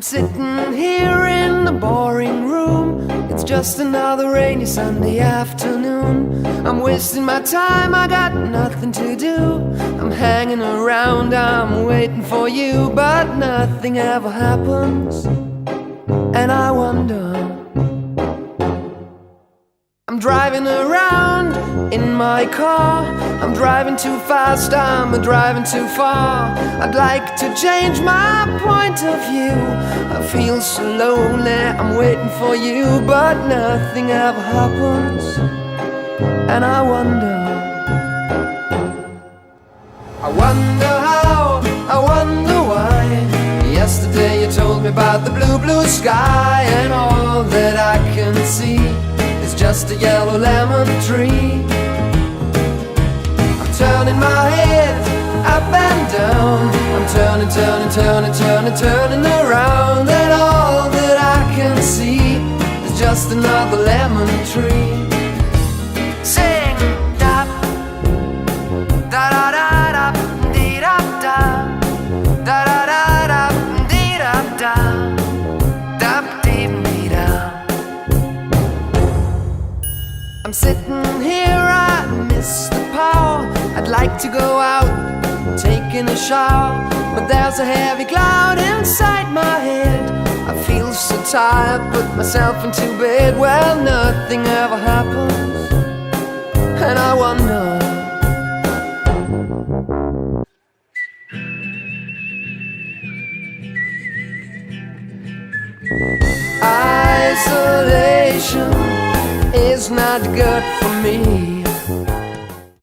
sitting here in the boring room. It's just another rainy Sunday afternoon. I'm wasting my time, I got nothing to do. I'm hanging around, I'm waiting for you, but nothing ever happens. And I wonder, I'm driving around in my car. I'm driving too fast, I'm driving too far. I'd like to change my point of view. I feel so lonely, I'm waiting for you, but nothing ever happens. And I wonder how, I wonder why. Yesterday you told me about the blue, blue sky, and all that I can see is just a yellow lemon tree. I'm turning my head up and down. I'm turning, turning, turning, turning, turning around, and all that I can see is just another lemon tree. Sing da da da da da dee da da da da da da dee da da da dee dee da. I'm sitting here, I miss the power. I'd like to go out, taking a shower, but there's a heavy cloud inside my head. I feel so tired, put myself into bed. Well, nothing ever happens, and I wonder. Isolation is not good for me.